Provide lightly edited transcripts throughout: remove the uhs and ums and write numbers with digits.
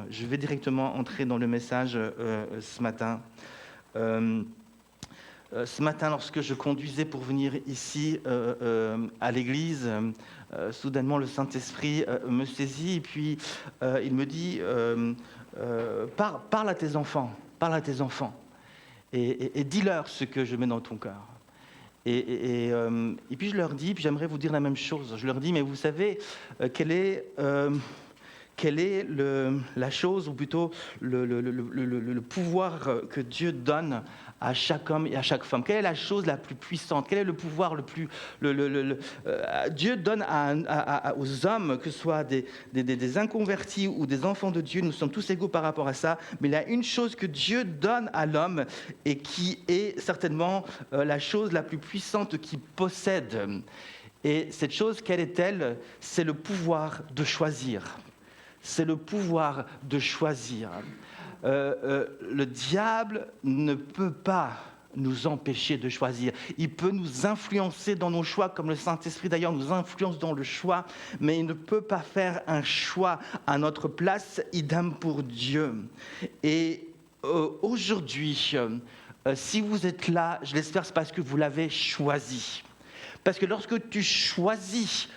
Je vais directement entrer dans le message ce matin. Ce matin, lorsque je conduisais pour venir ici à l'église, soudainement le Saint-Esprit me saisit et puis il me dit parle à tes enfants, et dis-leur ce que je mets dans ton cœur. Et puis je leur dis, puis j'aimerais vous dire la même chose. Je leur dis, mais vous savez quelle est la chose, ou plutôt le pouvoir que Dieu donne à chaque homme et à chaque femme? Quelle est la chose la plus puissante? Quel est le pouvoir le plus... Dieu donne aux hommes, que ce soit des inconvertis ou des enfants de Dieu, nous sommes tous égaux par rapport à ça, mais il y a une chose que Dieu donne à l'homme et qui est certainement la chose la plus puissante qu'il possède. Et cette chose, quelle est-elle? C'est le pouvoir de choisir. C'est le pouvoir de choisir. Le diable ne peut pas nous empêcher de choisir. Il peut nous influencer dans nos choix, comme le Saint-Esprit d'ailleurs nous influence dans le choix, mais il ne peut pas faire un choix à notre place, idem pour Dieu. Et aujourd'hui, si vous êtes là, je l'espère, c'est parce que vous l'avez choisi. Parce que lorsque tu choisis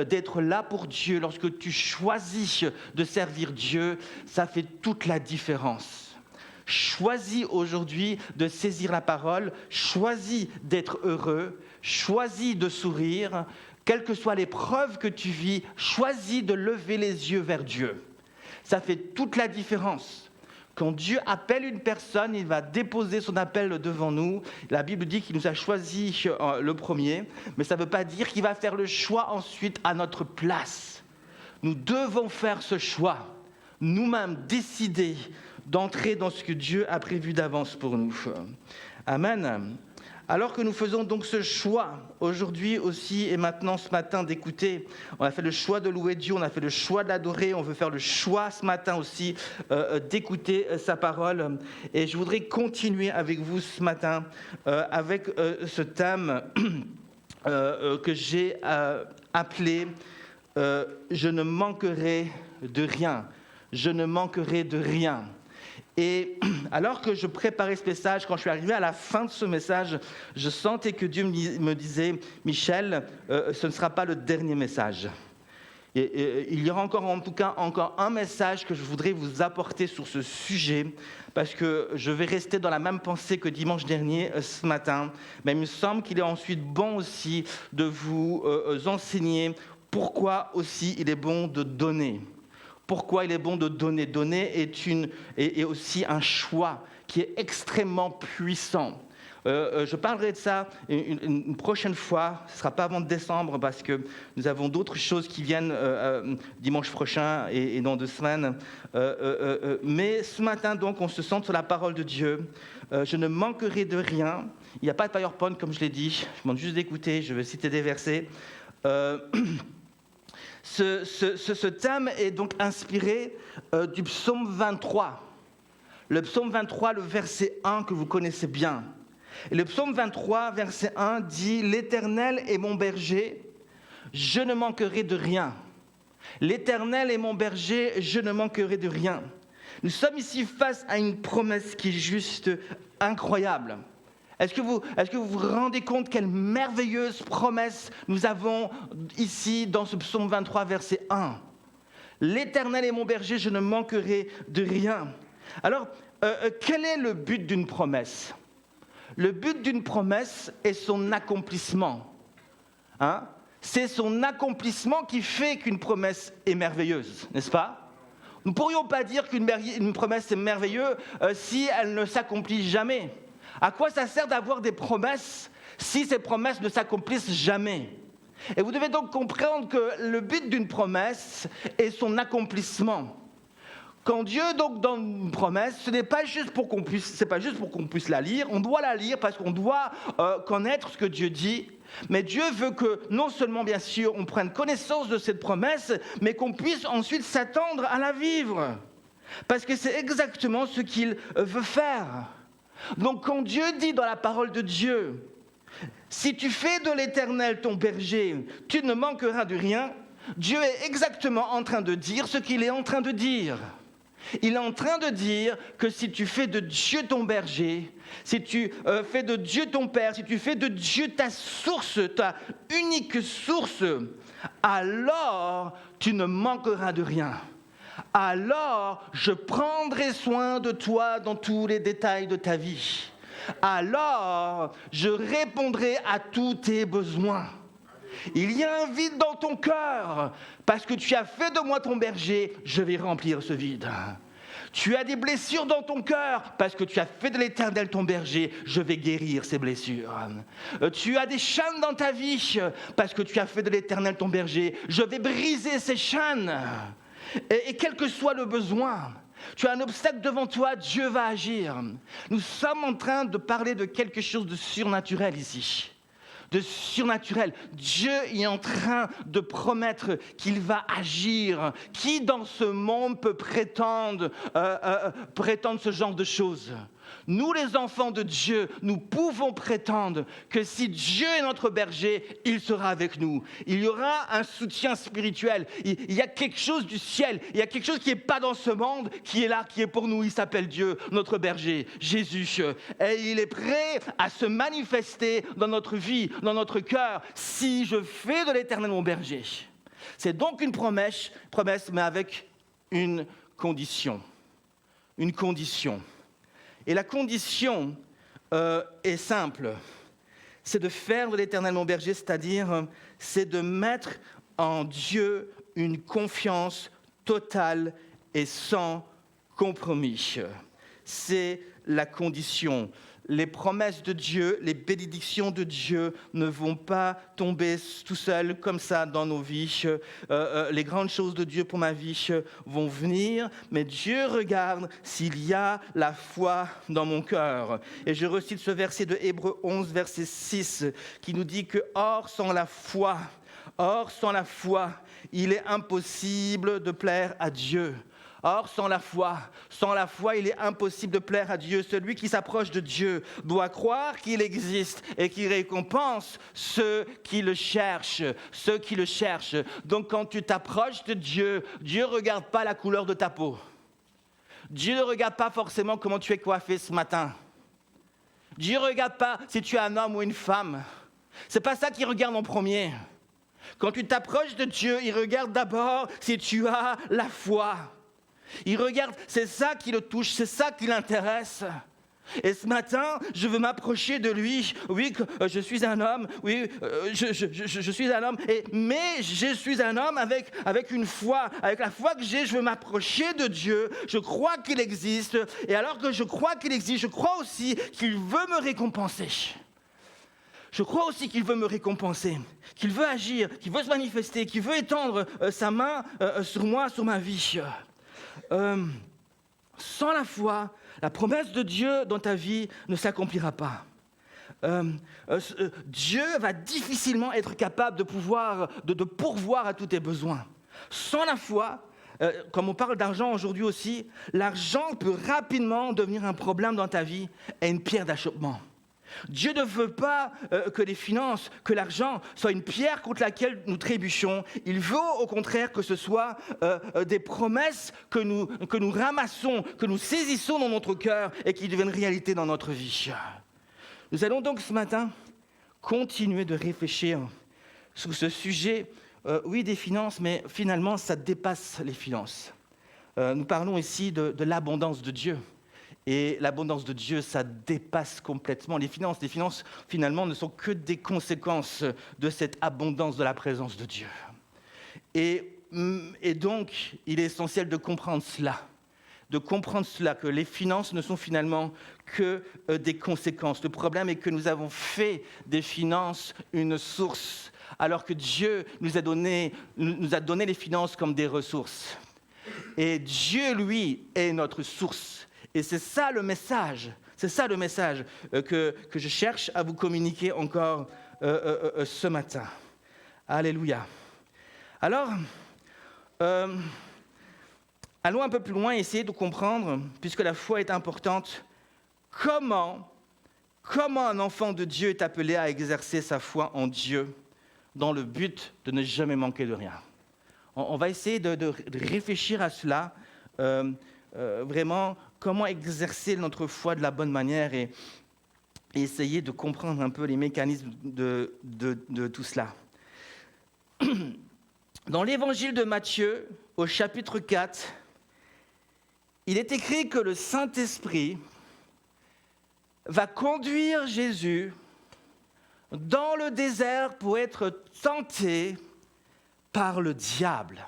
d'être là pour Dieu, lorsque tu choisis de servir Dieu, ça fait toute la différence. Choisis aujourd'hui de saisir la parole, choisis d'être heureux, choisis de sourire, quelle que soit l'épreuve que tu vis, choisis de lever les yeux vers Dieu. Ça fait toute la différence. Quand Dieu appelle une personne, il va déposer son appel devant nous. La Bible dit qu'il nous a choisi le premier, mais ça ne veut pas dire qu'il va faire le choix ensuite à notre place. Nous devons faire ce choix, nous-mêmes décider d'entrer dans ce que Dieu a prévu d'avance pour nous. Amen. Alors que nous faisons donc ce choix, aujourd'hui aussi et maintenant ce matin d'écouter, on a fait le choix de louer Dieu, on a fait le choix de l'adorer, on veut faire le choix ce matin aussi d'écouter sa parole. Et je voudrais continuer avec vous ce matin avec ce thème que j'ai appelé « Je ne manquerai de rien ». Je ne manquerai de rien. Et alors que je préparais ce message, quand je suis arrivé à la fin de ce message, je sentais que Dieu me disait « Michel, ce ne sera pas le dernier message. » Il y aura encore un message que je voudrais vous apporter sur ce sujet, parce que je vais rester dans la même pensée que dimanche dernier, ce matin. Mais il me semble qu'il est ensuite bon aussi de vous enseigner pourquoi aussi il est bon de donner. Pourquoi il est bon de donner? Donner est aussi un choix qui est extrêmement puissant. Je parlerai de ça une prochaine fois. Ce ne sera pas avant décembre parce que nous avons d'autres choses qui viennent dimanche prochain et dans 2 semaines. Mais ce matin, donc, on se centre sur la parole de Dieu. Je ne manquerai de rien. Il n'y a pas de PowerPoint, comme je l'ai dit. Je demande juste d'écouter. Je vais citer des versets. Ce thème est donc inspiré du psaume 23. Le psaume 23, le verset 1 que vous connaissez bien. Et le psaume 23, verset 1 dit « L'Éternel est mon berger, je ne manquerai de rien. L'Éternel est mon berger, je ne manquerai de rien. » Nous sommes ici face à une promesse qui est juste incroyable. Est-ce que vous vous rendez compte quelle merveilleuse promesse nous avons ici dans ce psaume 23, verset 1 ? L'Éternel est mon berger, je ne manquerai de rien. Alors, quel est le but d'une promesse ? Le but d'une promesse est son accomplissement. C'est son accomplissement qui fait qu'une promesse est merveilleuse, n'est-ce pas ? Nous ne pourrions pas dire qu'une promesse est merveilleuse si elle ne s'accomplit jamais. À quoi ça sert d'avoir des promesses si ces promesses ne s'accomplissent jamais? Et vous devez donc comprendre que le but d'une promesse est son accomplissement. Quand Dieu donc donne une promesse, ce n'est pas juste pour qu'on puisse la lire. On doit la lire parce qu'on doit connaître ce que Dieu dit. Mais Dieu veut que non seulement, bien sûr, on prenne connaissance de cette promesse, mais qu'on puisse ensuite s'attendre à la vivre. Parce que c'est exactement ce qu'il veut faire. Donc quand Dieu dit dans la parole de Dieu, si tu fais de l'Éternel ton berger, tu ne manqueras de rien, Dieu est exactement en train de dire ce qu'il est en train de dire. Il est en train de dire que si tu fais de Dieu ton berger, si tu fais de Dieu ton Père, si tu fais de Dieu ta source, ta unique source, alors tu ne manqueras de rien. Alors je prendrai soin de toi dans tous les détails de ta vie. Alors je répondrai à tous tes besoins. Il y a un vide dans ton cœur. Parce que tu as fait de moi ton berger, je vais remplir ce vide. Tu as des blessures dans ton cœur. Parce que tu as fait de l'Éternel ton berger, je vais guérir ces blessures. Tu as des chaînes dans ta vie. Parce que tu as fait de l'Éternel ton berger, je vais briser ces chaînes. Et quel que soit le besoin, tu as un obstacle devant toi, Dieu va agir. Nous sommes en train de parler de quelque chose de surnaturel ici. De surnaturel. Dieu est en train de promettre qu'il va agir. Qui dans ce monde peut prétendre ce genre de choses ? Nous, les enfants de Dieu, nous pouvons prétendre que si Dieu est notre berger, il sera avec nous. Il y aura un soutien spirituel. Il y a quelque chose du ciel. Il y a quelque chose qui n'est pas dans ce monde, qui est là, qui est pour nous. Il s'appelle Dieu, notre berger, Jésus. Et il est prêt à se manifester dans notre vie, dans notre cœur, si je fais de l'Éternel mon berger. C'est donc une promesse, mais avec une condition. Une condition. Et la condition est simple, c'est de faire de l'Éternel mon berger, c'est-à-dire c'est de mettre en Dieu une confiance totale et sans compromis. C'est la condition. Les promesses de Dieu, les bénédictions de Dieu ne vont pas tomber tout seuls comme ça dans nos vies. Les grandes choses de Dieu pour ma vie vont venir, mais Dieu regarde s'il y a la foi dans mon cœur. Et je recite ce verset de Hébreux 11, verset 6, qui nous dit que « Or, sans la foi, il est impossible de plaire à Dieu. » Or, sans la foi, il est impossible de plaire à Dieu. Celui qui s'approche de Dieu doit croire qu'il existe et qu'il récompense ceux qui le cherchent. Donc, quand tu t'approches de Dieu, Dieu ne regarde pas la couleur de ta peau. Dieu ne regarde pas forcément comment tu es coiffé ce matin. Dieu ne regarde pas si tu es un homme ou une femme. Ce n'est pas ça qu'il regarde en premier. Quand tu t'approches de Dieu, il regarde d'abord si tu as la foi. Il regarde, c'est ça qui le touche, c'est ça qui l'intéresse. Et ce matin, je veux m'approcher de lui. Oui, je suis un homme. Oui, je suis un homme. Mais je suis un homme avec une foi. Avec la foi que j'ai, je veux m'approcher de Dieu. Je crois qu'il existe. Et alors que je crois qu'il existe, je crois aussi qu'il veut me récompenser. Je crois aussi qu'il veut me récompenser, qu'il veut agir, qu'il veut se manifester, qu'il veut étendre sa main sur moi, sur ma vie. Sans la foi, la promesse de Dieu dans ta vie ne s'accomplira pas. Dieu va difficilement être capable de pourvoir à tous tes besoins. Sans la foi, comme on parle d'argent aujourd'hui aussi, l'argent peut rapidement devenir un problème dans ta vie et une pierre d'achoppement. Dieu ne veut pas que les finances, que l'argent soit une pierre contre laquelle nous trébuchons. Il veut au contraire que ce soit des promesses que nous ramassons, que nous saisissons dans notre cœur et qui deviennent réalité dans notre vie. Nous allons donc ce matin continuer de réfléchir sur ce sujet, oui des finances, mais finalement ça dépasse les finances. Nous parlons ici de l'abondance de Dieu. Et l'abondance de Dieu, ça dépasse complètement les finances. Les finances, finalement, ne sont que des conséquences de cette abondance de la présence de Dieu. Et donc, il est essentiel de comprendre cela, que les finances ne sont finalement que des conséquences. Le problème est que nous avons fait des finances une source, alors que Dieu nous a donné les finances comme des ressources. Et Dieu, lui, est notre source. Et c'est ça le message que je cherche à vous communiquer encore ce matin. Alléluia. Alors, allons un peu plus loin et essayer de comprendre, puisque la foi est importante, comment un enfant de Dieu est appelé à exercer sa foi en Dieu dans le but de ne jamais manquer de rien. On va essayer de réfléchir à cela. vraiment comment exercer notre foi de la bonne manière et essayer de comprendre un peu les mécanismes de tout cela. Dans l'évangile de Matthieu, au chapitre 4, il est écrit que le Saint-Esprit va conduire Jésus dans le désert pour être tenté par le diable.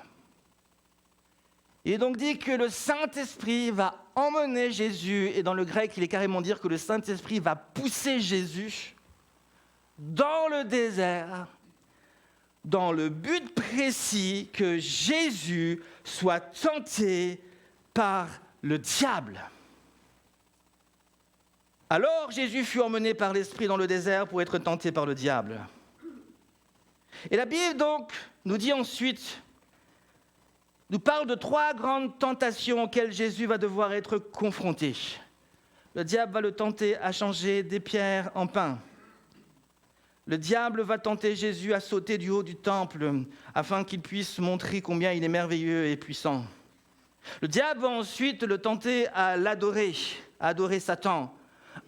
Il est donc dit que le Saint-Esprit va emmener Jésus, et dans le grec, il est carrément dit que le Saint-Esprit va pousser Jésus dans le désert, dans le but précis que Jésus soit tenté par le diable. Alors Jésus fut emmené par l'Esprit dans le désert pour être tenté par le diable. Et la Bible donc nous dit ensuite, nous parle de 3 grandes tentations auxquelles Jésus va devoir être confronté. Le diable va le tenter à changer des pierres en pain. Le diable va tenter Jésus à sauter du haut du temple afin qu'il puisse montrer combien il est merveilleux et puissant. Le diable va ensuite le tenter à l'adorer, à adorer Satan,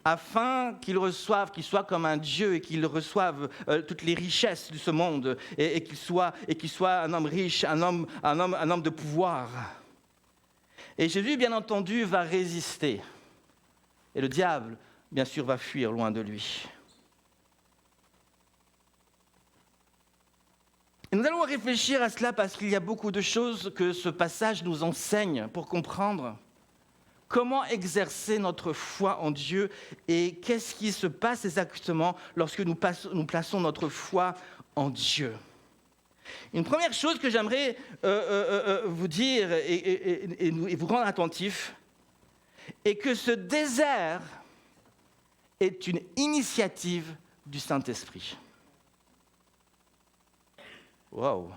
afin qu'il soit comme un Dieu et qu'il reçoive toutes les richesses de ce monde et qu'il soit un homme riche, un homme de pouvoir. Et Jésus, bien entendu, va résister. Et le diable, bien sûr, va fuir loin de lui. Et nous allons réfléchir à cela parce qu'il y a beaucoup de choses que ce passage nous enseigne pour comprendre comment exercer notre foi en Dieu et qu'est-ce qui se passe exactement lorsque nous plaçons notre foi en Dieu. Une première chose que j'aimerais vous dire et vous rendre attentif est que ce désert est une initiative du Saint-Esprit. Wow.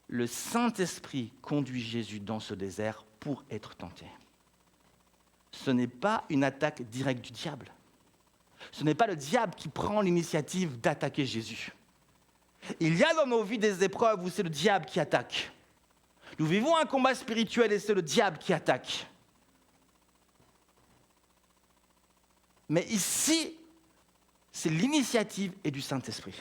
Le Saint-Esprit conduit Jésus dans ce désert pour être tenté. Ce n'est pas une attaque directe du diable. Ce n'est pas le diable qui prend l'initiative d'attaquer Jésus. Il y a dans nos vies des épreuves où c'est le diable qui attaque. Nous vivons un combat spirituel et c'est le diable qui attaque. Mais ici, c'est l'initiative et du Saint-Esprit.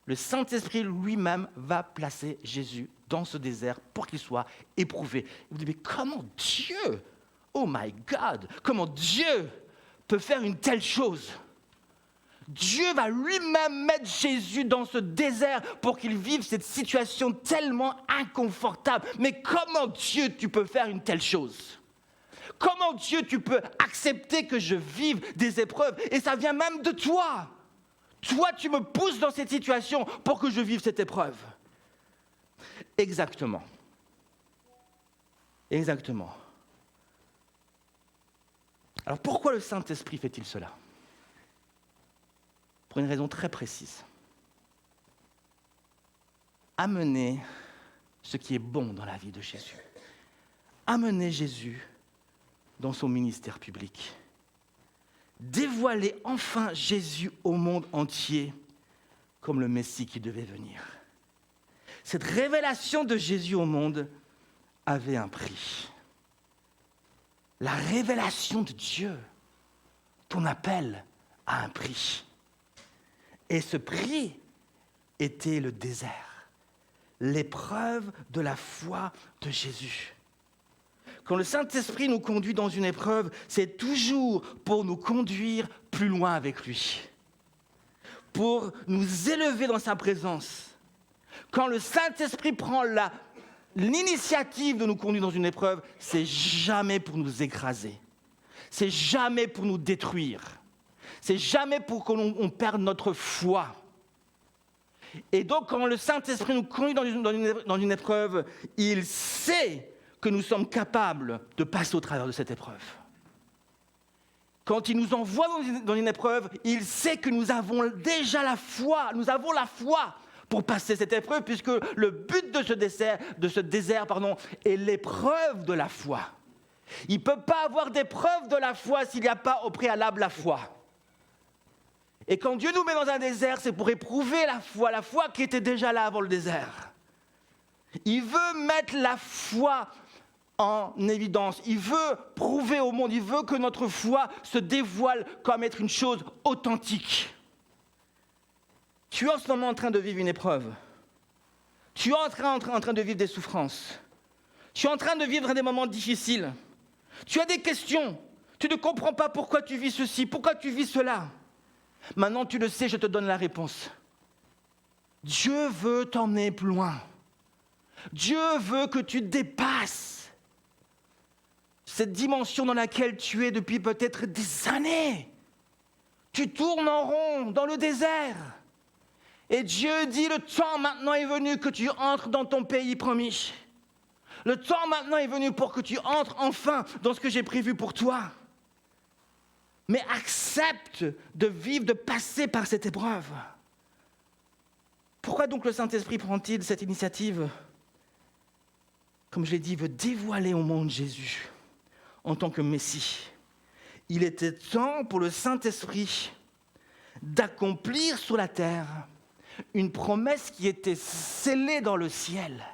Le Saint-Esprit lui-même va placer Jésus dans ce désert pour qu'il soit éprouvé. Vous dites, mais comment Dieu, oh my God, comment Dieu peut faire une telle chose? Dieu va lui-même mettre Jésus dans ce désert pour qu'il vive cette situation tellement inconfortable. Mais comment Dieu, tu peux faire une telle chose? Comment Dieu, tu peux accepter que je vive des épreuves? Et ça vient même de toi. Toi, tu me pousses dans cette situation pour que je vive cette épreuve. Exactement. Exactement. Alors pourquoi le Saint-Esprit fait-il cela? Pour une raison très précise. Amener ce qui est bon dans la vie de Jésus. Amener Jésus dans son ministère public. Dévoiler enfin Jésus au monde entier comme le Messie qui devait venir. Cette révélation de Jésus au monde avait un prix. La révélation de Dieu, ton appel, a un prix. Et ce prix était le désert, l'épreuve de la foi de Jésus. Quand le Saint-Esprit nous conduit dans une épreuve, c'est toujours pour nous conduire plus loin avec lui, pour nous élever dans sa présence. Quand le Saint-Esprit prend l'initiative de nous conduire dans une épreuve, c'est jamais pour nous écraser, c'est jamais pour nous détruire, c'est jamais pour qu'on perde notre foi. Et donc, quand le Saint-Esprit nous conduit dans une épreuve, il sait que nous sommes capables de passer au travers de cette épreuve. Quand il nous envoie dans une épreuve, il sait que nous avons déjà la foi, pour passer cette épreuve, puisque le but de ce désert, est l'épreuve de la foi. Il ne peut pas avoir d'épreuve de la foi s'il n'y a pas au préalable la foi. Et quand Dieu nous met dans un désert, c'est pour éprouver la foi qui était déjà là avant le désert. Il veut mettre la foi en évidence. Il veut prouver au monde, il veut que notre foi se dévoile comme être une chose authentique. Tu es en ce moment en train de vivre une épreuve. Tu es en train de vivre des souffrances. Tu es en train de vivre des moments difficiles. Tu as des questions. Tu ne comprends pas pourquoi tu vis ceci, pourquoi tu vis cela. Maintenant, tu le sais, je te donne la réponse. Dieu veut t'emmener plus loin. Dieu veut que tu dépasses cette dimension dans laquelle tu es depuis peut-être des années. Tu tournes en rond dans le désert. Et Dieu dit, le temps maintenant est venu que tu entres dans ton pays promis. Le temps maintenant est venu pour que tu entres enfin dans ce que j'ai prévu pour toi. Mais accepte de vivre, de passer par cette épreuve. Pourquoi donc le Saint-Esprit prend-il cette initiative ? Comme je l'ai dit, il veut dévoiler au monde Jésus en tant que Messie. Il était temps pour le Saint-Esprit d'accomplir sur la terre une promesse qui était scellée dans le ciel.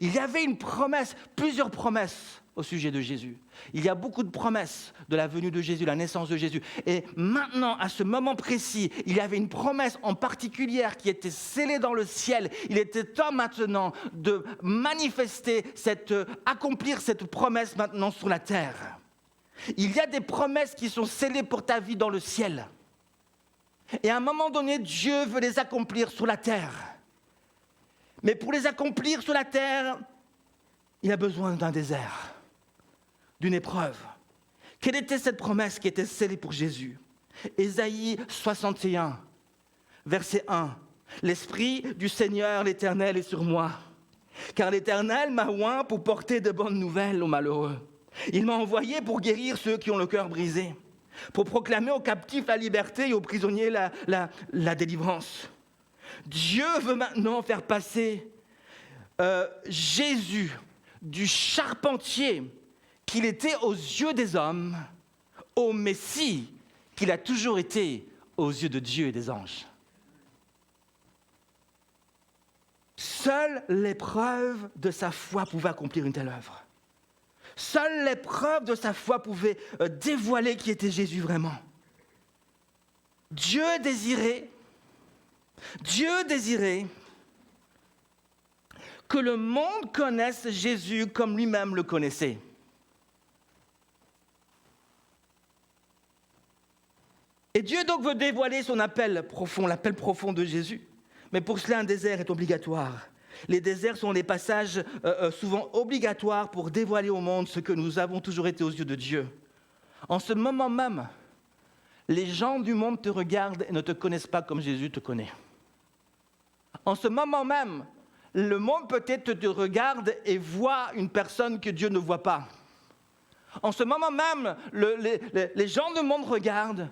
Il y avait une promesse, plusieurs promesses au sujet de Jésus. Il y a beaucoup de promesses de la venue de Jésus, la naissance de Jésus. Et maintenant, à ce moment précis, il y avait une promesse en particulier qui était scellée dans le ciel. Il était temps maintenant de manifester, accomplir cette promesse maintenant sur la terre. Il y a des promesses qui sont scellées pour ta vie dans le ciel. Et à un moment donné, Dieu veut les accomplir sur la terre. Mais pour les accomplir sur la terre, il a besoin d'un désert, d'une épreuve. Quelle était cette promesse qui était scellée pour Jésus ? Ésaïe 61, verset 1. « L'Esprit du Seigneur l'Éternel est sur moi, car l'Éternel m'a oint pour porter de bonnes nouvelles aux malheureux. Il m'a envoyé pour guérir ceux qui ont le cœur brisé, pour proclamer aux captifs la liberté et aux prisonniers la délivrance. » Dieu veut maintenant faire passer Jésus du charpentier qu'il était aux yeux des hommes au Messie qu'il a toujours été aux yeux de Dieu et des anges. Seule l'épreuve de sa foi pouvait accomplir une telle œuvre. Seule l'épreuve de sa foi pouvait dévoiler qui était Jésus vraiment. Dieu désirait que le monde connaisse Jésus comme lui-même le connaissait. Et Dieu donc veut dévoiler son appel profond de Jésus. Mais pour cela, un désert est obligatoire. Les déserts sont des passages souvent obligatoires pour dévoiler au monde ce que nous avons toujours été aux yeux de Dieu. En ce moment même, les gens du monde te regardent et ne te connaissent pas comme Jésus te connaît. En ce moment même, le monde peut-être te regarde et voit une personne que Dieu ne voit pas. En ce moment même, les gens du monde regardent,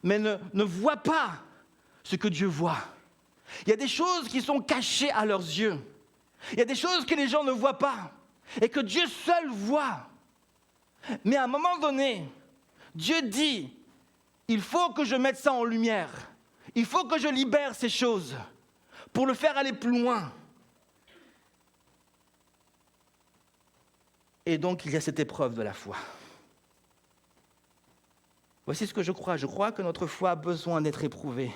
mais ne voient pas ce que Dieu voit. Il y a des choses qui sont cachées à leurs yeux. Il y a des choses que les gens ne voient pas et que Dieu seul voit. Mais à un moment donné, Dieu dit, il faut que je mette ça en lumière. Il faut que je libère ces choses pour le faire aller plus loin. Et donc, il y a cette épreuve de la foi. Voici ce que je crois. Je crois que notre foi a besoin d'être éprouvée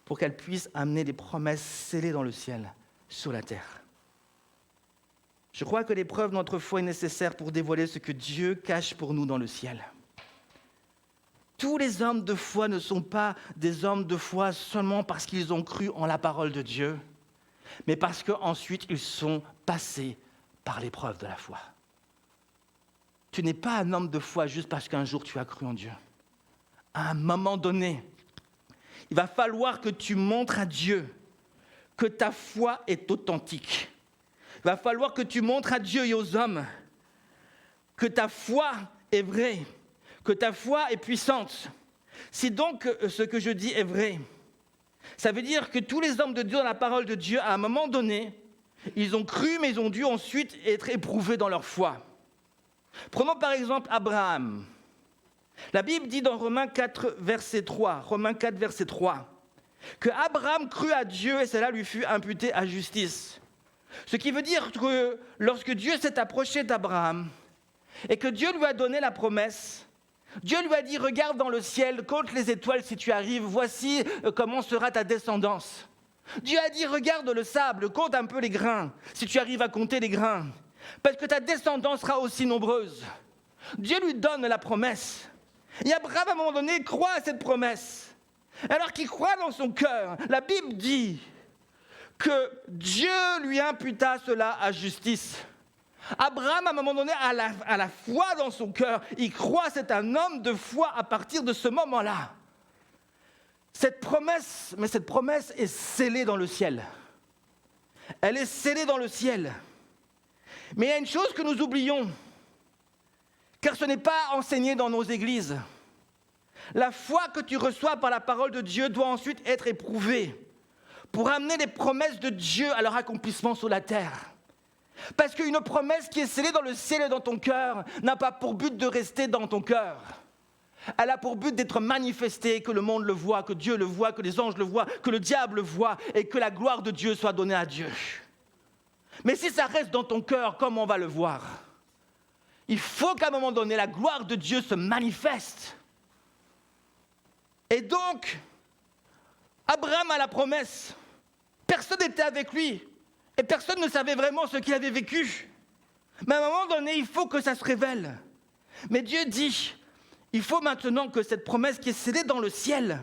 pour qu'elle puisse amener des promesses scellées dans le ciel, sur la terre. Je crois que l'épreuve de notre foi est nécessaire pour dévoiler ce que Dieu cache pour nous dans le ciel. Tous les hommes de foi ne sont pas des hommes de foi seulement parce qu'ils ont cru en la parole de Dieu, mais parce qu'ensuite ils sont passés par l'épreuve de la foi. Tu n'es pas un homme de foi juste parce qu'un jour tu as cru en Dieu. À un moment donné, il va falloir que tu montres à Dieu que ta foi est authentique. Il va falloir que tu montres à Dieu et aux hommes que ta foi est vraie, que ta foi est puissante. Si donc ce que je dis est vrai, ça veut dire que tous les hommes de Dieu dans la parole de Dieu, à un moment donné, ils ont cru, mais ils ont dû ensuite être éprouvés dans leur foi. Prenons par exemple Abraham. La Bible dit dans Romains 4, verset 3, que Abraham crut à Dieu et cela lui fut imputé à justice. Ce qui veut dire que lorsque Dieu s'est approché d'Abraham et que Dieu lui a donné la promesse, Dieu lui a dit, regarde dans le ciel, compte les étoiles si tu arrives, voici comment sera ta descendance. Dieu a dit, regarde le sable, compte un peu les grains, si tu arrives à compter les grains, parce que ta descendance sera aussi nombreuse. Dieu lui donne la promesse. Et Abraham, à un moment donné, croit à cette promesse. Alors qu'il croit dans son cœur, la Bible dit que Dieu lui imputa cela à justice. Abraham, à un moment donné, a la foi dans son cœur. Il croit, c'est un homme de foi à partir de ce moment-là. Cette promesse est scellée dans le ciel. Elle est scellée dans le ciel. Mais il y a une chose que nous oublions, car ce n'est pas enseigné dans nos églises. La foi que tu reçois par la parole de Dieu doit ensuite être éprouvée pour amener les promesses de Dieu à leur accomplissement sur la terre. Parce qu'une promesse qui est scellée dans le ciel et dans ton cœur n'a pas pour but de rester dans ton cœur. Elle a pour but d'être manifestée, que le monde le voit, que Dieu le voit, que les anges le voient, que le diable le voit et que la gloire de Dieu soit donnée à Dieu. Mais si ça reste dans ton cœur, comment on va le voir? Il faut qu'à un moment donné, la gloire de Dieu se manifeste. Et donc, Abraham a la promesse. Personne n'était avec lui. Et personne ne savait vraiment ce qu'il avait vécu. Mais à un moment donné, il faut que ça se révèle. Mais Dieu dit, il faut maintenant que cette promesse qui est scellée dans le ciel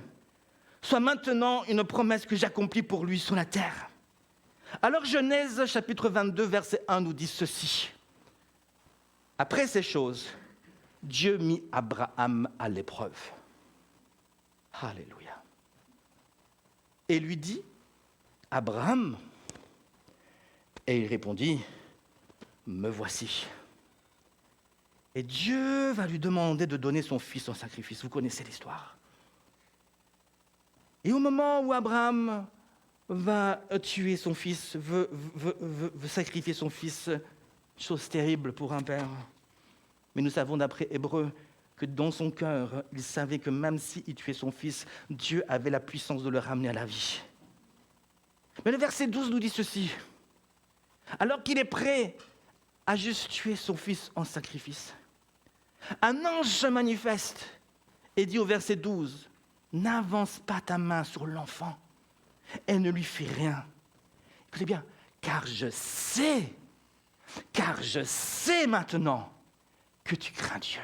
soit maintenant une promesse que j'accomplis pour lui sur la terre. Alors Genèse chapitre 22, verset 1 nous dit ceci. Après ces choses, Dieu mit Abraham à l'épreuve. Alléluia. Et lui dit, Abraham, et il répondit, me voici. Et Dieu va lui demander de donner son fils en sacrifice. Vous connaissez l'histoire. Et au moment où Abraham va tuer son fils, veut sacrifier son fils, chose terrible pour un père. Mais nous savons d'après Hébreux que dans son cœur, il savait que même s'il tuait son fils, Dieu avait la puissance de le ramener à la vie. Mais le verset 12 nous dit ceci. Alors qu'il est prêt à juste tuer son fils en sacrifice, un ange se manifeste et dit au verset 12, « N'avance pas ta main sur l'enfant et ne lui fais rien. » Écoutez bien, car je sais maintenant que tu crains Dieu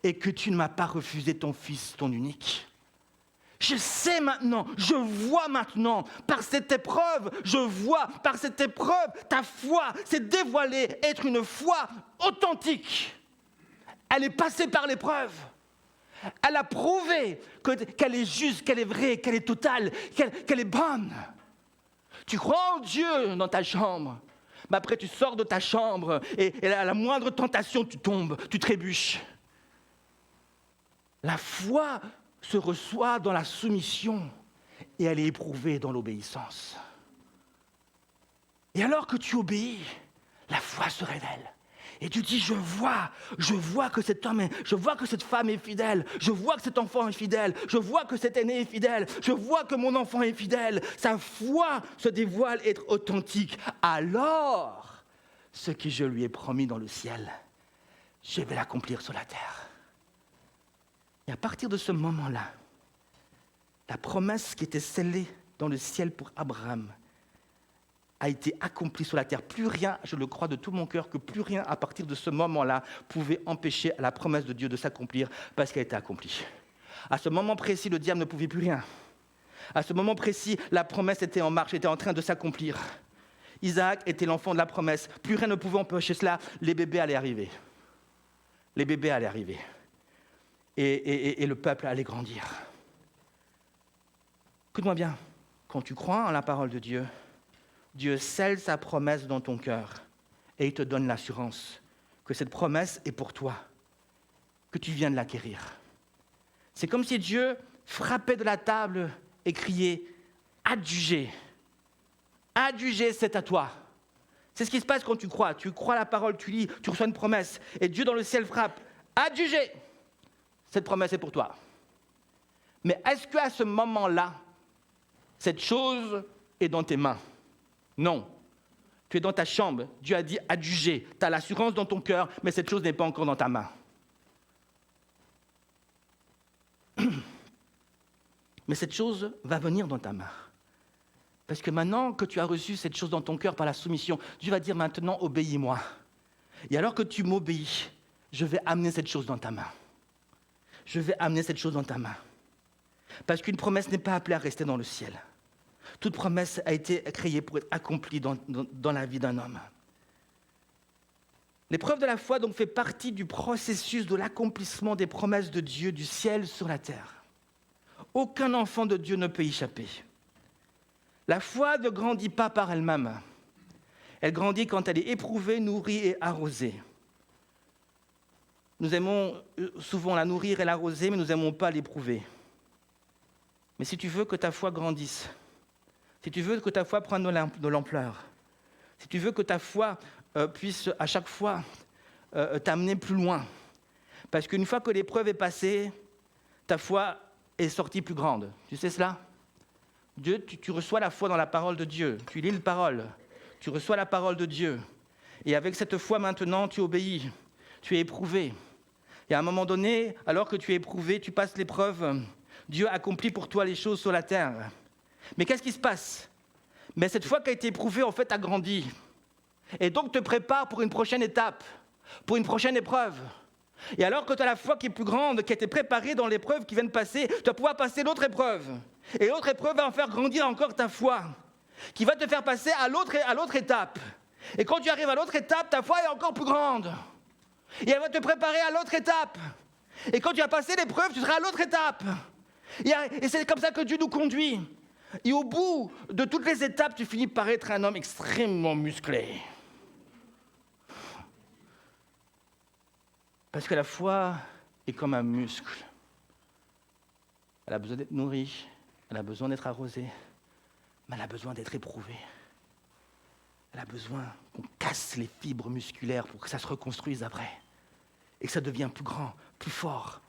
et que tu ne m'as pas refusé ton fils, ton unique. Je sais maintenant, je vois maintenant, par cette épreuve, ta foi s'est dévoilée être une foi authentique. Elle est passée par l'épreuve. Elle a prouvé qu'elle est juste, qu'elle est vraie, qu'elle est totale, qu'elle est bonne. Tu crois en Dieu dans ta chambre, mais après tu sors de ta chambre et à la moindre tentation, tu tombes, tu trébuches. La foi se reçoit dans la soumission et elle est éprouvée dans l'obéissance. Et alors que tu obéis, la foi se révèle. Et tu dis, je vois que cet homme, je vois que cette femme est fidèle, je vois que cet enfant est fidèle, je vois que cet aîné est fidèle, je vois que mon enfant est fidèle. Sa foi se dévoile être authentique. Alors, ce que je lui ai promis dans le ciel, je vais l'accomplir sur la terre. Et à partir de ce moment-là, la promesse qui était scellée dans le ciel pour Abraham a été accomplie sur la terre. Plus rien, je le crois de tout mon cœur, que plus rien à partir de ce moment-là pouvait empêcher la promesse de Dieu de s'accomplir parce qu'elle était accomplie. À ce moment précis, le diable ne pouvait plus rien. À ce moment précis, la promesse était en marche, était en train de s'accomplir. Isaac était l'enfant de la promesse. Plus rien ne pouvait empêcher cela. Les bébés allaient arriver. Et le peuple allait grandir. Écoute-moi bien, quand tu crois en la parole de Dieu, Dieu scelle sa promesse dans ton cœur et il te donne l'assurance que cette promesse est pour toi, que tu viens de l'acquérir. C'est comme si Dieu frappait de la table et criait « Adjugé, adjugé, c'est à toi ». C'est ce qui se passe quand tu crois la parole, tu lis, tu reçois une promesse et Dieu dans le ciel frappe « Adjugé ». Cette promesse est pour toi. Mais est-ce qu'à ce moment-là, cette chose est dans tes mains? Non. Tu es dans ta chambre, Dieu a dit adjugé. Tu as l'assurance dans ton cœur, mais cette chose n'est pas encore dans ta main. Mais cette chose va venir dans ta main. Parce que maintenant que tu as reçu cette chose dans ton cœur par la soumission, Dieu va dire maintenant obéis-moi. Et alors que tu m'obéis, je vais amener cette chose dans ta main. Je vais amener cette chose dans ta main. Parce qu'une promesse n'est pas appelée à rester dans le ciel. Toute promesse a été créée pour être accomplie dans la vie d'un homme. L'épreuve de la foi donc fait partie du processus de l'accomplissement des promesses de Dieu du ciel sur la terre. Aucun enfant de Dieu ne peut y échapper. La foi ne grandit pas par elle-même. Elle grandit quand elle est éprouvée, nourrie et arrosée. Nous aimons souvent la nourrir et l'arroser, mais nous n'aimons pas l'éprouver. Mais si tu veux que ta foi grandisse, si tu veux que ta foi prenne de l'ampleur, si tu veux que ta foi puisse à chaque fois t'amener plus loin, parce qu'une fois que l'épreuve est passée, ta foi est sortie plus grande. Tu sais cela ? Dieu, tu reçois la foi dans la parole de Dieu. Tu lis la parole, tu reçois la parole de Dieu. Et avec cette foi maintenant, tu obéis, tu es éprouvé. Et à un moment donné, alors que tu es éprouvé, tu passes l'épreuve, Dieu accomplit pour toi les choses sur la terre. Mais qu'est-ce qui se passe ? Mais cette foi qui a été éprouvée, en fait, a grandi. Et donc te prépare pour une prochaine étape, pour une prochaine épreuve. Et alors que tu as la foi qui est plus grande, qui a été préparée dans l'épreuve qui vient de passer, tu vas pouvoir passer l'autre épreuve. Et l'autre épreuve va en faire grandir encore ta foi, qui va te faire passer à l'autre étape. Et quand tu arrives à l'autre étape, ta foi est encore plus grande. Et elle va te préparer à l'autre étape. Et quand tu as passé l'épreuve, tu seras à l'autre étape. Et c'est comme ça que Dieu nous conduit. Et au bout de toutes les étapes, tu finis par être un homme extrêmement musclé. Parce que la foi est comme un muscle. Elle a besoin d'être nourrie, elle a besoin d'être arrosée, mais elle a besoin d'être éprouvée. Elle a besoin qu'on casse les fibres musculaires pour que ça se reconstruise après. Et que ça devienne plus grand, plus fort.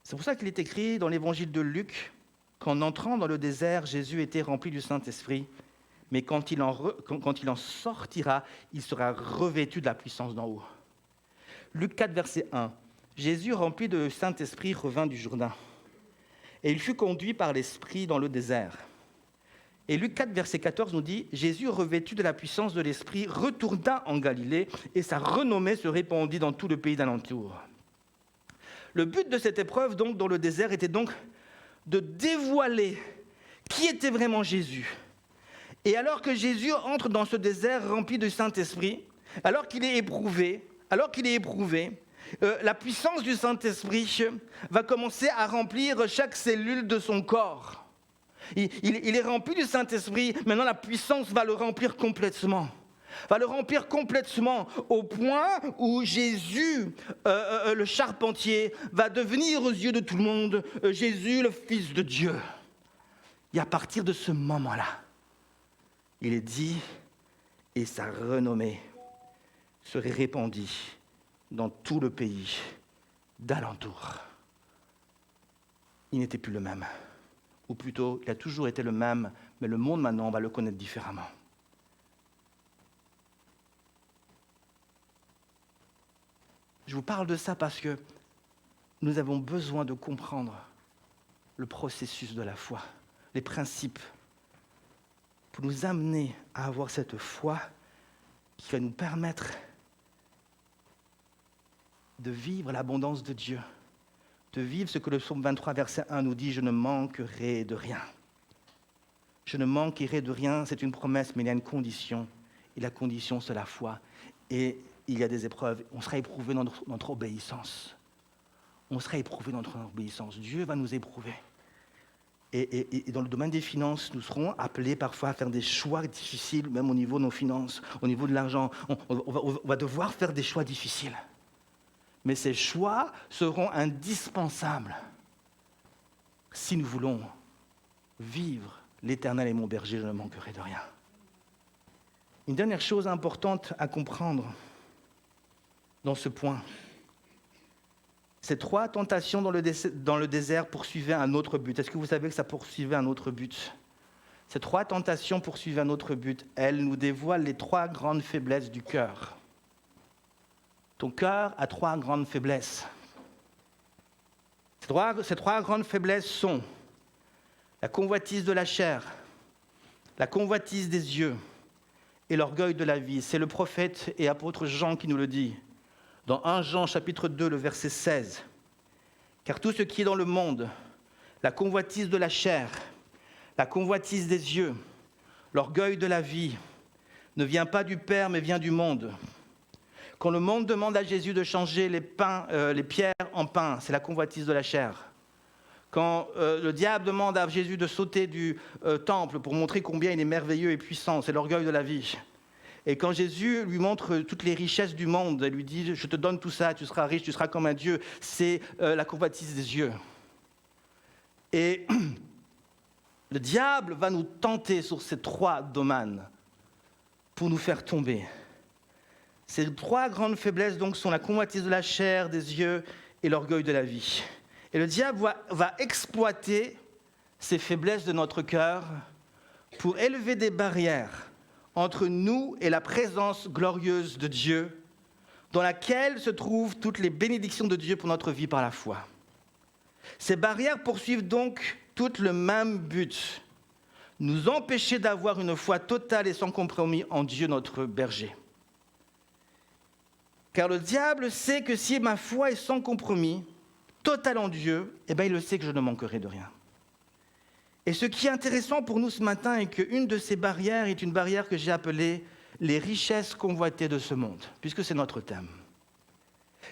C'est pour ça qu'il est écrit dans l'évangile de Luc qu'en entrant dans le désert, Jésus était rempli du Saint-Esprit. Mais quand il en sortira, il sera revêtu de la puissance d'en haut. Luc 4, verset 1. Jésus, rempli de Saint-Esprit, revint du Jourdain. Et il fut conduit par l'Esprit dans le désert. Et Luc 4, verset 14 nous dit « Jésus, revêtu de la puissance de l'Esprit, retourna en Galilée, et sa renommée se répandit dans tout le pays d'alentour. » Le but de cette épreuve, donc, dans le désert, était donc de dévoiler qui était vraiment Jésus. Et alors que Jésus entre dans ce désert rempli du Saint-Esprit, alors qu'il est éprouvé, la puissance du Saint-Esprit va commencer à remplir chaque cellule de son corps. Il est rempli du Saint-Esprit, maintenant la puissance va le remplir complètement. Va le remplir complètement au point où Jésus, le charpentier, va devenir aux yeux de tout le monde Jésus, le Fils de Dieu. Et à partir de ce moment-là, il est dit, et sa renommée serait répandue dans tout le pays d'alentour. Il n'était plus le même. Ou plutôt, il a toujours été le même, mais le monde maintenant va le connaître différemment. Je vous parle de ça parce que nous avons besoin de comprendre le processus de la foi, les principes, pour nous amener à avoir cette foi qui va nous permettre de vivre l'abondance de Dieu, de vivre ce que le psaume 23, verset 1 nous dit, « Je ne manquerai de rien ». Je ne manquerai de rien, c'est une promesse, mais il y a une condition, et la condition, c'est la foi. Et il y a des épreuves, on sera éprouvé dans notre obéissance. On sera éprouvé dans notre obéissance. Dieu va nous éprouver. Et dans le domaine des finances, nous serons appelés parfois à faire des choix difficiles, même au niveau de nos finances, au niveau de l'argent. On va devoir faire des choix difficiles. Mais ces choix seront indispensables si nous voulons vivre l'Éternel est mon berger, je ne manquerai de rien. Une dernière chose importante à comprendre dans ce point. Ces 3 tentations dans le désert poursuivaient un autre but. Est-ce que vous savez que ça poursuivait un autre but ? Ces 3 tentations poursuivent un autre but. Elles nous dévoilent les 3 grandes faiblesses du cœur. Ton cœur a 3 grandes faiblesses. Ces 3 grandes faiblesses sont la convoitise de la chair, la convoitise des yeux et l'orgueil de la vie. C'est le prophète et apôtre Jean qui nous le dit. Dans 1 Jean chapitre 2, le verset 16. Car tout ce qui est dans le monde, la convoitise de la chair, la convoitise des yeux, l'orgueil de la vie, ne vient pas du Père, mais vient du monde. Quand le monde demande à Jésus de changer les pierres en pain, c'est la convoitise de la chair. Quand le diable demande à Jésus de sauter du temple pour montrer combien il est merveilleux et puissant, c'est l'orgueil de la vie. Et quand Jésus lui montre toutes les richesses du monde, il lui dit « Je te donne tout ça, tu seras riche, tu seras comme un Dieu », c'est la convoitise des yeux. Et le diable va nous tenter sur ces 3 domaines pour nous faire tomber. Ces 3 grandes faiblesses donc sont la convoitise de la chair, des yeux et l'orgueil de la vie. Et le diable va exploiter ces faiblesses de notre cœur pour élever des barrières entre nous et la présence glorieuse de Dieu, dans laquelle se trouvent toutes les bénédictions de Dieu pour notre vie par la foi. Ces barrières poursuivent donc toutes le même but, nous empêcher d'avoir une foi totale et sans compromis en Dieu notre berger. Car le diable sait que si ma foi est sans compromis, totale en Dieu, il le sait que je ne manquerai de rien. Et ce qui est intéressant pour nous ce matin est qu'une de ces barrières est une barrière que j'ai appelée les richesses convoitées de ce monde, puisque c'est notre thème.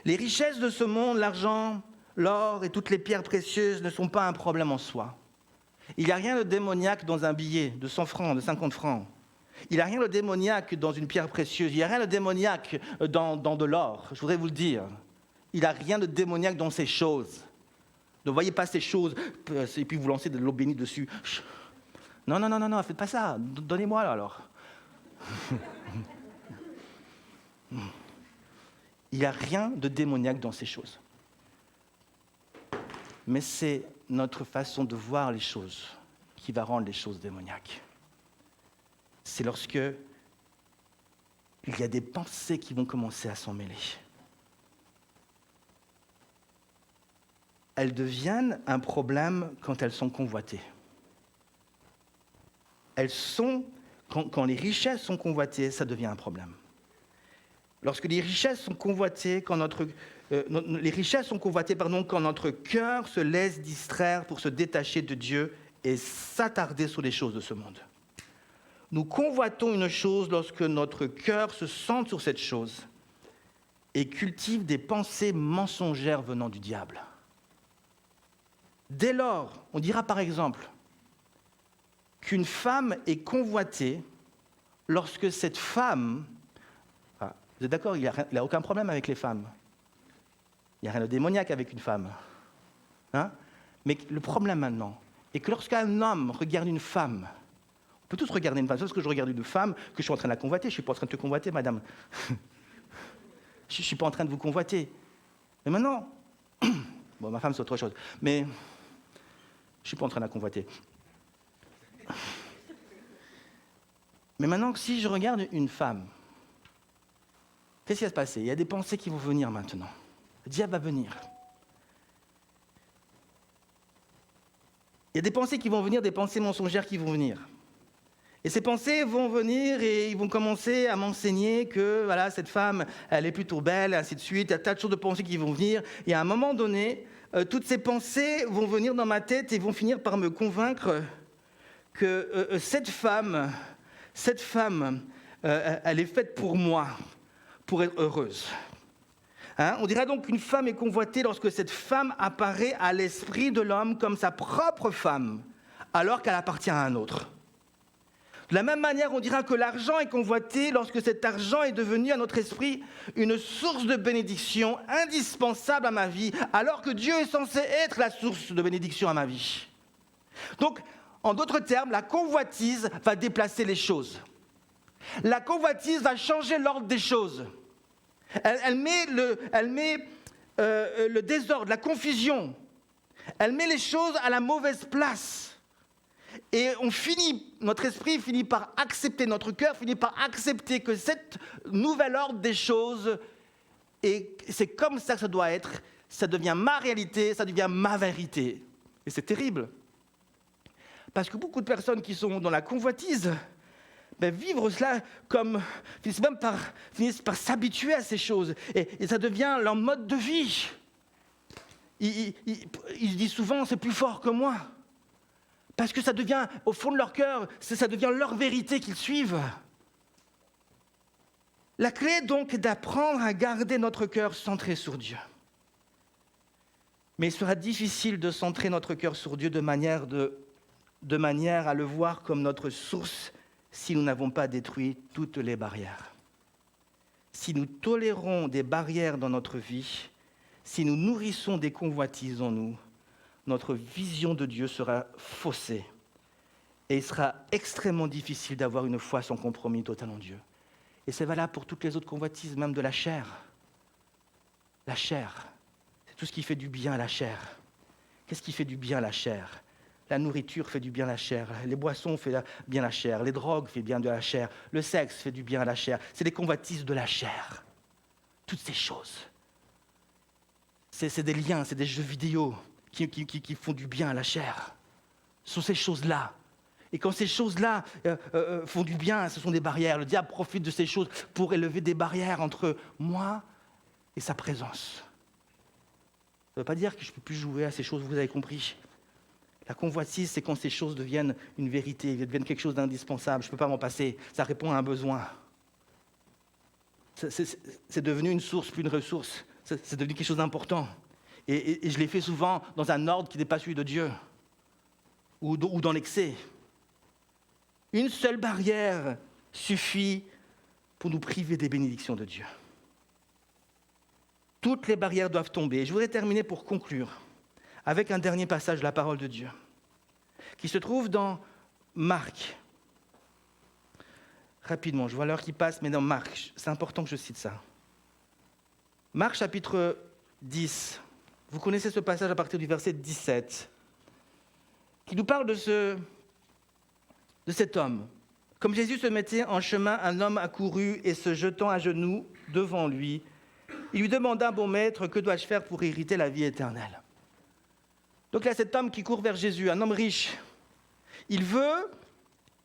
Les richesses de ce monde, l'argent, l'or et toutes les pierres précieuses ne sont pas un problème en soi. Il n'y a rien de démoniaque dans un billet de 100 francs, de 50 francs. Il n'y a rien de démoniaque dans une pierre précieuse. Il n'y a rien de démoniaque dans de l'or, je voudrais vous le dire. Il n'y a rien de démoniaque dans ces choses. Ne voyez pas ces choses et puis vous lancez de l'eau bénite dessus. Non, faites pas ça. Donnez-moi là alors. Il n'y a rien de démoniaque dans ces choses. Mais c'est notre façon de voir les choses qui va rendre les choses démoniaques. C'est lorsque il y a des pensées qui vont commencer à s'en mêler. Elles deviennent un problème quand elles sont convoitées. Quand les richesses sont convoitées, ça devient un problème. Lorsque les richesses sont convoitées, quand notre cœur se laisse distraire pour se détacher de Dieu et s'attarder sur les choses de ce monde. Nous convoitons une chose lorsque notre cœur se centre sur cette chose et cultive des pensées mensongères venant du diable. Dès lors, on dira par exemple qu'une femme est convoitée lorsque cette femme... vous êtes d'accord, il n'y a aucun problème avec les femmes. Il n'y a rien de démoniaque avec une femme. Mais le problème maintenant est que lorsqu'un homme regarde une femme, on peut tous regarder une femme, c'est parce que je regarde une femme que je suis en train de la convoiter. Je ne suis pas en train de te convoiter, madame. Je ne suis pas en train de vous convoiter. Mais maintenant... Bon, ma femme, c'est autre chose. Mais... je ne suis pas en train de la convoiter. Mais maintenant, si je regarde une femme, qu'est-ce qui va se passer ? Il y a des pensées qui vont venir maintenant. Le diable va venir. Il y a des pensées qui vont venir, des pensées mensongères qui vont venir. Et ces pensées vont venir et ils vont commencer à m'enseigner que voilà, cette femme, elle est plutôt belle, et ainsi de suite. Il y a tas de choses de pensées qui vont venir. Et à un moment donné, toutes ces pensées vont venir dans ma tête et vont finir par me convaincre que cette femme, elle est faite pour moi, pour être heureuse. On dira donc qu'une femme est convoitée lorsque cette femme apparaît à l'esprit de l'homme comme sa propre femme, alors qu'elle appartient à un autre. De la même manière, on dira que l'argent est convoité lorsque cet argent est devenu à notre esprit une source de bénédiction indispensable à ma vie, alors que Dieu est censé être la source de bénédiction à ma vie. Donc, en d'autres termes, la convoitise va déplacer les choses. La convoitise va changer l'ordre des choses. Elle met le désordre, la confusion. Elle met les choses à la mauvaise place. Et notre esprit finit par accepter, notre cœur finit par accepter que cet nouvel ordre des choses, et c'est comme ça que ça doit être, ça devient ma réalité, ça devient ma vérité. Et c'est terrible. Parce que beaucoup de personnes qui sont dans la convoitise, vivre cela finissent par s'habituer à ces choses. Et ça devient leur mode de vie. Ils disent souvent, c'est plus fort que moi. Parce que ça devient, au fond de leur cœur, ça devient leur vérité qu'ils suivent. La clé donc est d'apprendre à garder notre cœur centré sur Dieu. Mais il sera difficile de centrer notre cœur sur Dieu de manière à le voir comme notre source si nous n'avons pas détruit toutes les barrières. Si nous tolérons des barrières dans notre vie, si nous nourrissons des convoitises en nous, notre vision de Dieu sera faussée et il sera extrêmement difficile d'avoir une foi sans compromis total en Dieu. Et c'est valable pour toutes les autres convoitises, même de la chair. La chair, c'est tout ce qui fait du bien à la chair. Qu'est-ce qui fait du bien à la chair ? La nourriture fait du bien à la chair, les boissons font bien à la chair, les drogues font bien de la chair, le sexe fait du bien à la chair. C'est des convoitises de la chair. Toutes ces choses. C'est des liens, c'est des jeux vidéo qui font du bien à la chair. Ce sont ces choses-là. Et quand ces choses-là font du bien, ce sont des barrières. Le diable profite de ces choses pour élever des barrières entre moi et sa présence. Ça ne veut pas dire que je ne peux plus jouer à ces choses, vous avez compris. La convoitise, c'est quand ces choses deviennent une vérité, deviennent quelque chose d'indispensable. Je ne peux pas m'en passer, ça répond à un besoin. C'est devenu une source, plus une ressource. C'est devenu quelque chose d'important. Et je l'ai fait souvent dans un ordre qui n'est pas celui de Dieu, ou dans l'excès. Une seule barrière suffit pour nous priver des bénédictions de Dieu. Toutes les barrières doivent tomber. Je voudrais terminer pour conclure avec un dernier passage de la parole de Dieu, qui se trouve dans Marc. Rapidement, je vois l'heure qui passe, mais dans Marc, c'est important que je cite ça. Marc chapitre 10, vous connaissez ce passage à partir du verset 17, qui nous parle de cet homme. Comme Jésus se mettait en chemin, un homme accourut et se jetant à genoux devant lui, il lui demanda, « Bon maître, que dois-je faire pour hériter la vie éternelle ?» Donc là, cet homme qui court vers Jésus, un homme riche, il veut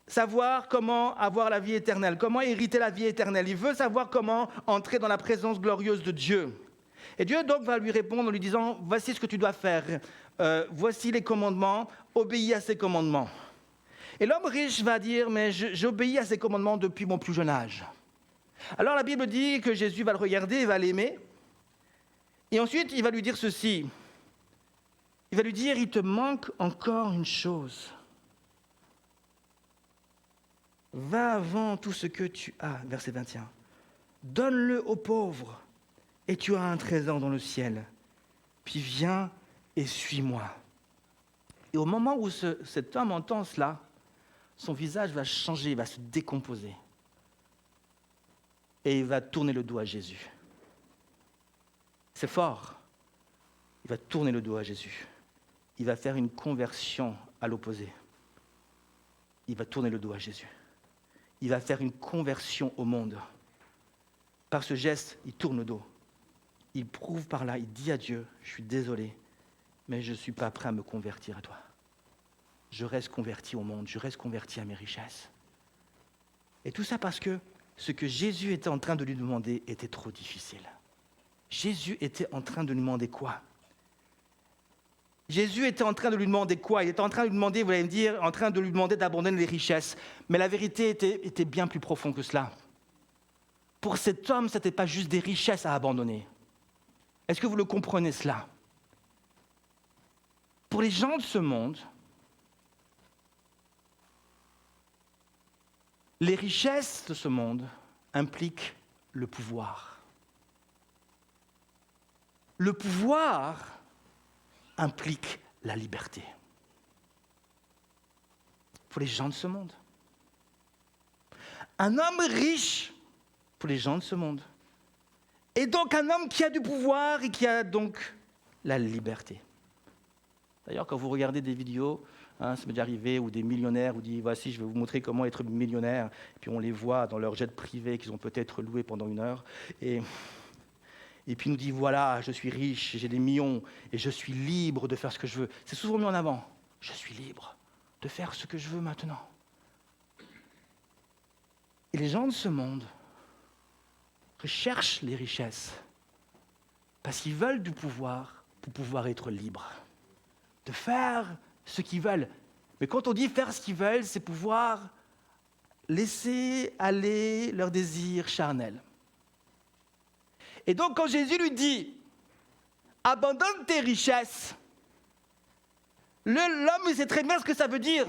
savoir comment avoir la vie éternelle, comment hériter la vie éternelle. Il veut savoir comment entrer dans la présence glorieuse de Dieu. Et Dieu donc va lui répondre en lui disant, voici ce que tu dois faire, voici les commandements, obéis à ces commandements. Et l'homme riche va dire, mais j'obéis à ces commandements depuis mon plus jeune âge. Alors la Bible dit que Jésus va le regarder, il va l'aimer, et ensuite il va lui dire ceci. Il va lui dire, il te manque encore une chose. Va vends tout ce que tu as, verset 21. Donne-le aux pauvres, et tu as un trésor dans le ciel. Puis viens et suis-moi. Et au moment où cet homme entend cela, son visage va changer, il va se décomposer. Et il va tourner le dos à Jésus. C'est fort. Il va tourner le dos à Jésus. Il va faire une conversion à l'opposé. Il va tourner le dos à Jésus. Il va faire une conversion au monde. Par ce geste, il tourne le dos. Il prouve par là, il dit à Dieu, je suis désolé, mais je ne suis pas prêt à me convertir à toi. Je reste converti au monde, je reste converti à mes richesses. Et tout ça parce que ce que Jésus était en train de lui demander était trop difficile. Jésus était en train de lui demander quoi ? Jésus était en train de lui demander quoi ? Il était en train de lui demander, vous allez me dire, en train de lui demander d'abandonner les richesses. Mais la vérité était bien plus profonde que cela. Pour cet homme, ce n'était pas juste des richesses à abandonner. Est-ce que vous le comprenez cela ? Pour les gens de ce monde, les richesses de ce monde impliquent le pouvoir. Le pouvoir implique la liberté. Pour les gens de ce monde. Un homme riche, pour les gens de ce monde, est donc un homme qui a du pouvoir et qui a donc la liberté. D'ailleurs, quand vous regardez des vidéos Hein, ça m'est déjà arrivé, ou des millionnaires, ou dit voici, je vais vous montrer comment être millionnaire. Et puis on les voit dans leur jet privé qu'ils ont peut-être loué pendant 1 heure. Et puis il nous dit voilà, je suis riche, j'ai des millions, et je suis libre de faire ce que je veux. C'est souvent mis en avant. Je suis libre de faire ce que je veux maintenant. Et les gens de ce monde recherchent les richesses parce qu'ils veulent du pouvoir pour pouvoir être libres, de faire ce qu'ils veulent. Mais quand on dit faire ce qu'ils veulent, c'est pouvoir laisser aller leurs désirs charnels. Et donc quand Jésus lui dit « abandonne tes richesses », l'homme il sait très bien ce que ça veut dire.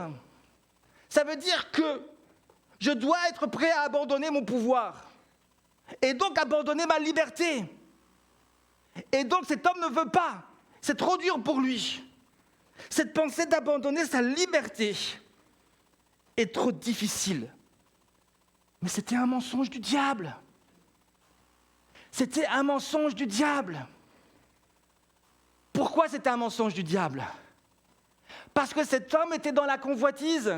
Ça veut dire que je dois être prêt à abandonner mon pouvoir et donc abandonner ma liberté. Et donc cet homme ne veut pas. C'est trop dur pour lui. Cette pensée d'abandonner sa liberté est trop difficile. Mais c'était un mensonge du diable. C'était un mensonge du diable. Pourquoi c'était un mensonge du diable ? Parce que cet homme était dans la convoitise.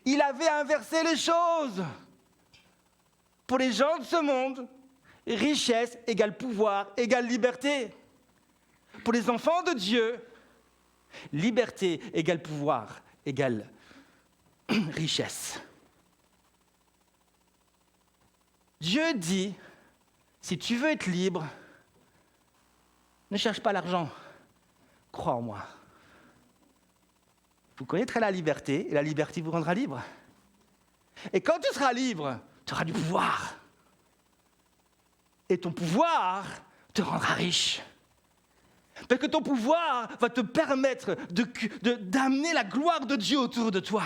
Il avait inversé les choses. Pour les gens de ce monde, richesse égale pouvoir égale liberté. Pour les enfants de Dieu, liberté égale pouvoir égale richesse. Dieu dit, si tu veux être libre, ne cherche pas l'argent, crois en moi. Vous connaîtrez la liberté, et la liberté vous rendra libre. Et quand tu seras libre, tu auras du pouvoir. Et ton pouvoir te rendra riche. Parce que ton pouvoir va te permettre d'amener la gloire de Dieu autour de toi.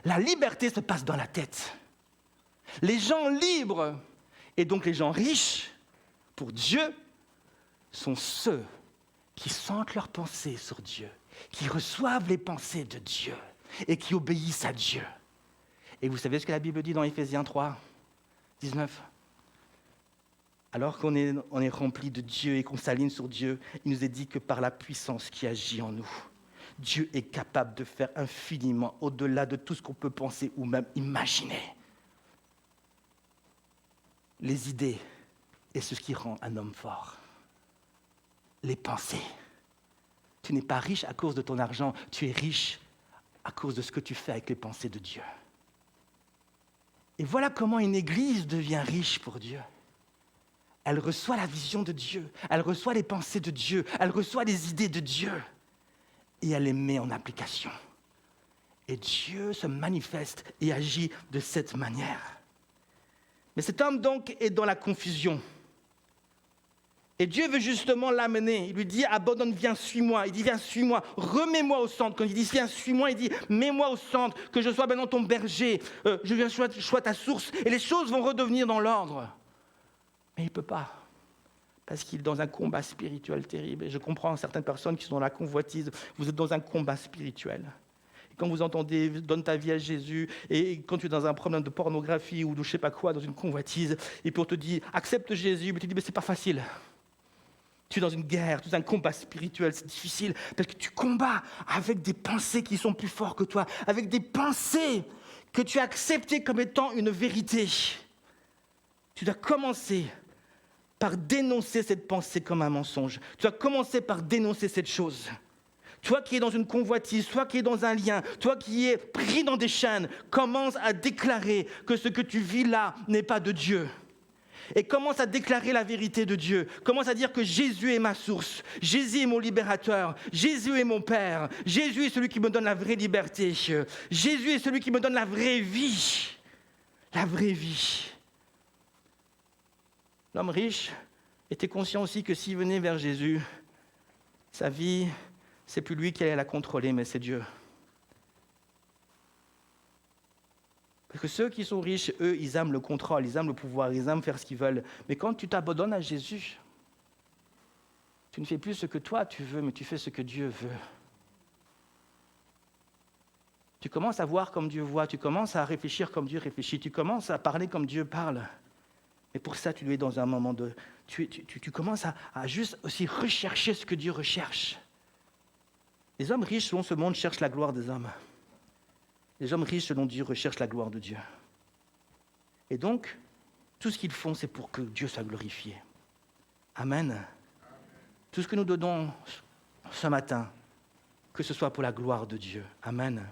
La liberté se passe dans la tête. Les gens libres, et donc les gens riches, pour Dieu, sont ceux qui sentent leurs pensées sur Dieu, qui reçoivent les pensées de Dieu et qui obéissent à Dieu. Et vous savez ce que la Bible dit dans Éphésiens 3, 19 ? Alors qu'on est rempli de Dieu et qu'on s'aligne sur Dieu, il nous est dit que par la puissance qui agit en nous, Dieu est capable de faire infiniment au-delà de tout ce qu'on peut penser ou même imaginer. Les idées est ce qui rend un homme fort. Les pensées. Tu n'es pas riche à cause de ton argent, tu es riche à cause de ce que tu fais avec les pensées de Dieu. Et voilà comment une église devient riche pour Dieu. Elle reçoit la vision de Dieu, elle reçoit les pensées de Dieu, elle reçoit les idées de Dieu et elle les met en application. Et Dieu se manifeste et agit de cette manière. Mais cet homme donc est dans la confusion. Et Dieu veut justement l'amener. Il lui dit, abandonne, viens, suis-moi. Il dit, viens, suis-moi, remets-moi au centre. Quand il dit, viens, suis-moi, il dit, mets-moi au centre, que je sois maintenant ton berger, je sois ta source, et les choses vont redevenir dans l'ordre. Mais il ne peut pas, parce qu'il est dans un combat spirituel terrible. Et je comprends certaines personnes qui sont dans la convoitise, vous êtes dans un combat spirituel. Et quand vous entendez « donne ta vie à Jésus », et quand tu es dans un problème de pornographie ou de je ne sais pas quoi, dans une convoitise, et puis on te dit « accepte Jésus », mais tu dis « mais ce n'est pas facile ». Tu es dans une guerre, tu es dans un combat spirituel, c'est difficile, parce que tu combats avec des pensées qui sont plus fortes que toi, avec des pensées que tu as acceptées comme étant une vérité. Tu dois commencer par dénoncer cette pensée comme un mensonge. Tu dois commencer par dénoncer cette chose. Toi qui es dans une convoitise, toi qui es dans un lien, toi qui es pris dans des chaînes, commence à déclarer que ce que tu vis là n'est pas de Dieu. Et commence à déclarer la vérité de Dieu. Commence à dire que Jésus est ma source. Jésus est mon libérateur. Jésus est mon Père. Jésus est celui qui me donne la vraie liberté. Jésus est celui qui me donne la vraie vie. La vraie vie. L'homme riche était conscient aussi que s'il venait vers Jésus, sa vie, c'est plus lui qui allait la contrôler, mais c'est Dieu. Parce que ceux qui sont riches, eux, ils aiment le contrôle, ils aiment le pouvoir, ils aiment faire ce qu'ils veulent. Mais quand tu t'abandonnes à Jésus, tu ne fais plus ce que toi tu veux, mais tu fais ce que Dieu veut. Tu commences à voir comme Dieu voit, tu commences à réfléchir comme Dieu réfléchit, tu commences à parler comme Dieu parle. Mais pour ça, tu es dans un moment de... Tu commences à juste aussi rechercher ce que Dieu recherche. Les hommes riches selon ce monde cherchent la gloire des hommes. Les hommes riches selon Dieu recherchent la gloire de Dieu. Et donc, tout ce qu'ils font, c'est pour que Dieu soit glorifié. Amen. Tout ce que nous donnons ce matin, que ce soit pour la gloire de Dieu. Amen.